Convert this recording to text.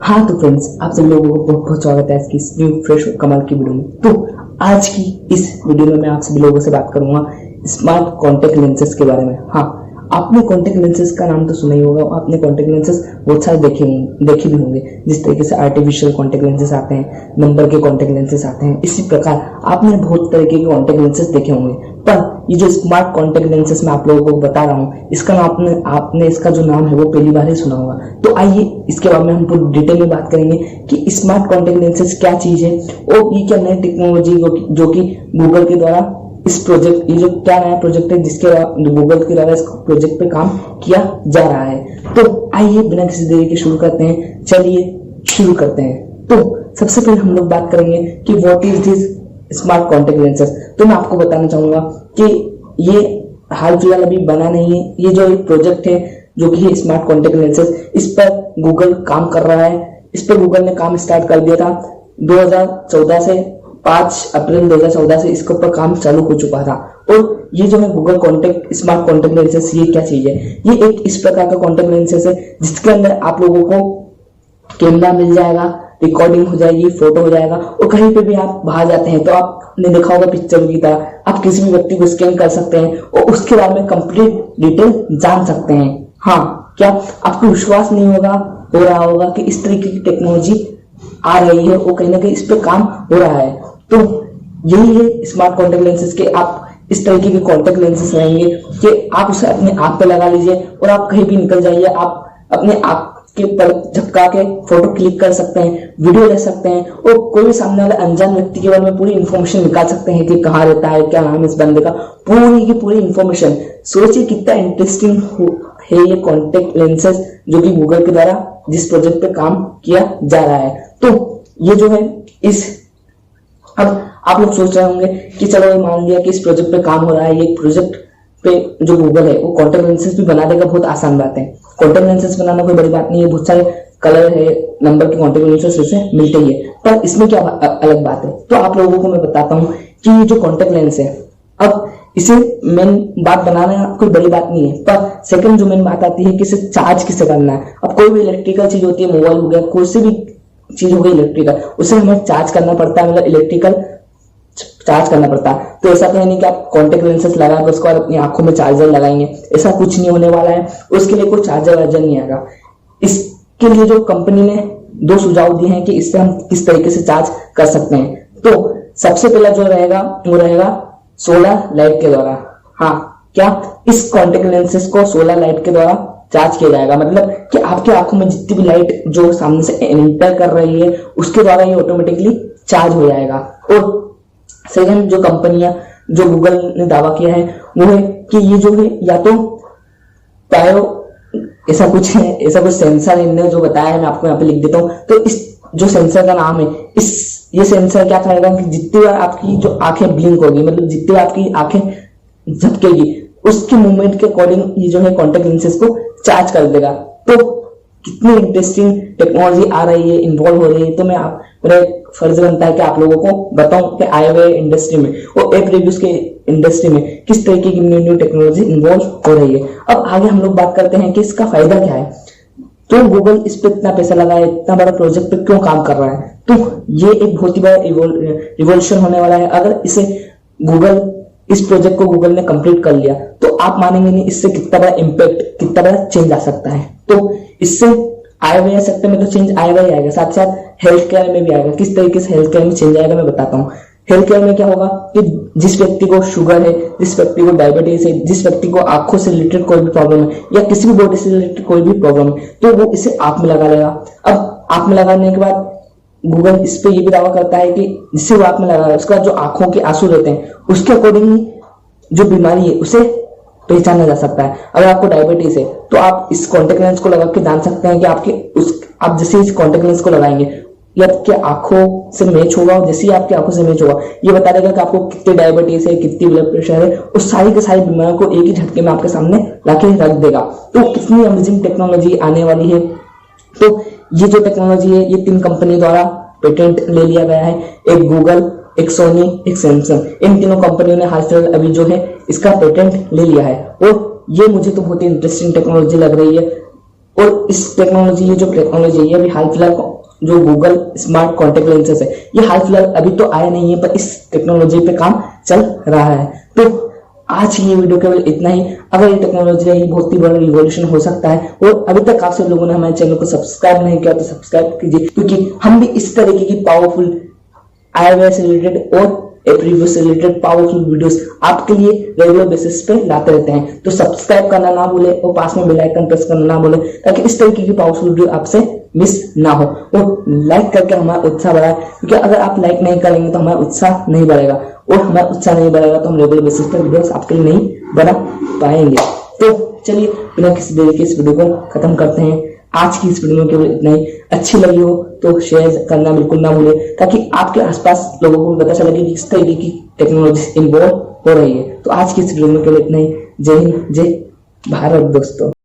हाँ तो फ्रेंड्स, आप सब लोगों को बहुत बहुत स्वागत है इसकी न्यू फ्रेश कमाल की वीडियो में। तो आज की इस वीडियो में मैं आप सभी लोगों से बात करूंगा स्मार्ट कॉन्टेक्ट लेंसेज के बारे में। हाँ, आपने कॉन्टेक्ट लेंसेज का नाम तो सुना ही होगा, आपने कॉन्टेक्ट लेंसेज बहुत सारे देखे भी होंगे। जिस तरीके से आर्टिफिशियल कॉन्टेक्ट लेंसेज आते हैं, नंबर के कॉन्टेक्ट लेंसेज आते हैं, इसी प्रकार आपने बहुत तरीके के कॉन्टेक्ट लेंसेज देखे होंगे। पर ये जो स्मार्ट कॉन्टेक्ट लेंसेज मैं आप लोगों को बता रहा हूँ, इसका नाम आपने इसका जो नाम है वो पहली बार ही सुना होगा। तो आइए इसके बारे में हम पूरी डिटेल में बात करेंगे कि स्मार्ट कॉन्टेक्ट लेंसेज क्या चीज है और ये क्या नई टेक्नोलॉजी जो कि गूगल के द्वारा इस प्रोजेक्ट, ये जो क्या नया प्रोजेक्ट है जिसके गूगल के द्वारा इस प्रोजेक्ट पे काम किया जा रहा है। तो आइए बिना किसी देरी के शुरू करते हैं। चलिए शुरू करते हैं। तो सबसे पहले हम लोग बात करेंगे कि what is this smart contact lenses. तो मैं आपको बताना चाहूंगा कि ये हाल फिलहाल अभी बना नहीं है। ये जो एक प्रोजेक्ट है जो कि स्मार्ट कॉन्टेक्ट लेंसेज, इस पर गूगल काम कर रहा है। इस पर गूगल ने काम स्टार्ट कर दिया था 2014 से। 5 अप्रैल 2014 से इसके ऊपर काम चालू हो चुका था। और ये जो है Google contact smart contact lenses, ये क्या चीज है? ये एक इस प्रकार का कॉन्टेक्ट लेंसेज है जिसके अंदर आप लोगों को कैमरा मिल जाएगा, रिकॉर्डिंग हो जाएगी, फोटो हो जाएगा, और कहीं पे भी आप बाहर जाते हैं तो आपने देखा होगा पिक्चर की तरह आप किसी भी व्यक्ति को स्कैन कर सकते हैं और उसके बारे में कंप्लीट डिटेल जान सकते हैं। हाँ, क्या आपको विश्वास नहीं हो रहा होगा कि इस तरीके की टेक्नोलॉजी आ रही है और कहीं ना कहीं इस पे काम हो रहा है। तो यही है स्मार्ट कॉन्टेक्ट लेंसेज के। आप इस तरीके के कॉन्टेक्ट लेंसेज रहेंगे कि आप उसे अपने आंख पे लगा लीजिए और आप कहीं भी निकल जाइए, आप अपने आंख के पर झपका के फोटो क्लिक कर सकते हैं, वीडियो ले सकते हैं और कोई भी सामने वाले अनजान व्यक्ति के बारे में पूरी इन्फॉर्मेशन निकाल सकते हैं कि कहाँ रहता है, क्या नाम है इस बंदे का, पूरी की पूरी इन्फॉर्मेशन। सोचिए कितना इंटरेस्टिंग है ये कॉन्टेक्ट लेंसेज जो कि गूगल के द्वारा जिस प्रोजेक्ट पे काम किया जा रहा है। तो ये जो है अब आप लोग सोच रहे होंगे कि चलो मान लिया कि इस प्रोजेक्ट पे काम हो रहा है, ये प्रोजेक्ट पे जो गूगल है वो कॉन्टेक्ट लेंसेज भी बना देगा। बहुत आसान बात है, कॉन्टेक्ट लेंसेज बनाना कोई बड़ी बात नहीं है। बहुत सारे कलर है, नंबर के कॉन्टेक्ट लेंसेज उससे मिलते ही है। पर इसमें क्या अलग बात है, तो आप लोगों को मैं बताता हूँ कि ये जो कॉन्टेक्ट लेंस है, अब इसे मेन बात बनाना कोई बड़ी बात नहीं है, पर सेकंड जो मेन बात आती है कि इसे चार्ज किसे करना है। अब कोई भी इलेक्ट्रिकल चीज होती है, मोबाइल हो गया, कोई सी भी चीज हो गई इलेक्ट्रिकल, उसे हमें चार्ज करना पड़ता है, मतलब इलेक्ट्रिकल चार्ज करना पड़ता है। तो ऐसा तो है नहीं कि आप कॉन्टेक्ट लेंसेज लगा कर उसके बाद अपनी आंखों में चार्जर लगाएंगे, ऐसा कुछ नहीं होने वाला है। उसके लिए कोई चार्जर वार्जर नहीं आएगा। इसके लिए जो कंपनी ने 2 सुझाव दिए हैं कि इससे हम किस तरीके से चार्ज कर सकते हैं। तो सबसे पहला जो रहेगा वो रहेगा सोलर लाइट के द्वारा। हाँ, क्या इस कॉन्टेक्ट लेंसेज को सोलर लाइट के द्वारा चार्ज किया जाएगा, मतलब कि आपकी आंखों में जितनी भी लाइट जो सामने से एंटर कर रही है उसके द्वारा ये ऑटोमेटिकली चार्ज हो जाएगा। और सेकंड जो कंपनियां, जो गूगल ने दावा किया है वो है कि ये जो है या तो पायो ऐसा कुछ है, ऐसा कुछ सेंसर इन्होंने जो बताया है, मैं आपको यहाँ पे लिख देता हूँ। तो इस जो सेंसर का नाम है, ये सेंसर क्या करेगा कि जितनी बार आपकी जो आंखें ब्लिंक होगी, मतलब जितनी बार आपकी आंखें झपकेगी, उसके मूवमेंट के अकॉर्डिंग ये जो है कॉन्टेक्ट लेंसेज को चार्ज कर देगा। तो कितनी इंटरेस्टिंग टेक्नोलॉजी आ रही है, इन्वॉल्व हो रही है। तो मेरा फर्ज बनता है कि आप लोगों को बताऊं कि आए हुए इंडस्ट्री में और ऐप रिव्यूज के इंडस्ट्री में किस तरीके की न्यू टेक्नोलॉजी इन्वॉल्व हो रही है। अब आगे हम लोग बात करते हैं कि इसका फायदा क्या है। तो गूगल इस पे इतना पैसा लगा है, इतना बड़ा प्रोजेक्ट पे क्यों काम कर रहा है? तो ये एक बहुत ही बड़ा रिवॉल्यूशन होने वाला है। अगर इस प्रोजेक्ट को गूगल ने कंप्लीट कर लिया तो आप मानेंगे नहीं इससे कितना बड़ा इम्पैक्ट, कितना बड़ा चेंज आ सकता है। तो इससे आए हुए सेक्टर में तो चेंज आएगा ही आएगा, साथ साथ हेल्थ केयर में भी आएगा। किस तरीके से हेल्थ केयर में चेंज आएगा मैं बताता हूँ। हेल्थ केयर में क्या होगा कि जिस व्यक्ति को शुगर है, जिस व्यक्ति को डायबिटीज है, जिस व्यक्ति को आंखों से रिलेटेड कोई भी प्रॉब्लम है या किसी भी बॉडी से रिलेटेड कोई भी प्रॉब्लम है, तो वो इसे आंख में लगा लेगा। अब आंख में लगाने के बाद गूगल इस पे ये भी दावा करता है कि जिससे वो आंख में लगा है उसका जो आंखों के आंसू रहते हैं उसके अकॉर्डिंग जो बीमारी है उसे पहचाना जा सकता है। अगर आपको डायबिटीज है तो आप इस कॉन्टेक्ट लेंस को लगा के जान सकते हैं कि आप जैसे इस कॉन्टेक्ट लेंस को लगाएंगे ये आपके आंखों से मैच होगा, और जैसे ही आपकी आंखों से मैच होगा ये बता देगा कि आपको कितनी डायबिटीज है, कितनी ब्लड प्रेशर है, और सारी की सारी बीमारियों को एक ही झटके में आपके सामने लाके रख देगा। तो कितनी अमेजिंग टेक्नोलॉजी आने वाली है। तो ये जो टेक्नोलॉजी है ये 3 कंपनी द्वारा पेटेंट ले लिया गया है, एक गूगल, एक सोनी, एक सैमसंग। इन तीनों कंपनियों ने हाल फिलहाल अभी जो है इसका पेटेंट ले लिया है और ये मुझे तो बहुत ही इंटरेस्टिंग टेक्नोलॉजी लग रही है। और इस टेक्नोलॉजी, ये जो टेक्नोलॉजी है ये अभी हाल फिलहाल जो गूगल स्मार्ट कॉन्टेक्ट लेंसेज है, ये हाल फिलहाल अभी तो आया नहीं है, पर इस टेक्नोलॉजी पे काम चल रहा है। तो आज की ये वीडियो केवल इतना ही। अगर ये टेक्नोलॉजी है, ये बहुत ही बड़ा रिवॉल्यूशन हो सकता है। और अभी तक काफी लोगों ने हमारे चैनल को सब्सक्राइब नहीं किया तो सब्सक्राइब कीजिए, क्योंकि हम भी इस तरीके की पावरफुल iOS से रिलेटेड और प्रीवियस से रिलेटेड पावरफुल वीडियोस आपके लिए रेगुलर बेसिस पे लाते रहते हैं। तो सब्सक्राइब करना ना भूले और पास में बेल आइकन प्रेस करना ना भूले, ताकि इस तरीके की पावरफुल वीडियो आपसे मिस ना हो। और लाइक करके हमारा उत्साह बढ़ाए, क्योंकि अगर आप लाइक नहीं करेंगे तो हमारा उत्साह नहीं बढ़ेगा, और हमारा उत्साह नहीं बढ़ेगा तो हम रेगुलर बेसिस पे वीडियोस आपके लिए नहीं बना पाएंगे। तो चलिए बिना किसी देरी के इस वीडियो को खत्म करते हैं। आज की इस वीडियो में केवल इतना ही। अच्छी लगी हो तो शेयर करना बिल्कुल ना भूले, ताकि आपके आसपास लोगों को पता चले कि किस तरीके की टेक्नोलॉजी इन्वॉल्व हो रही है। तो आज की इस वीडियो में केवल इतना ही। जय हिंद, जय भारत दोस्तों।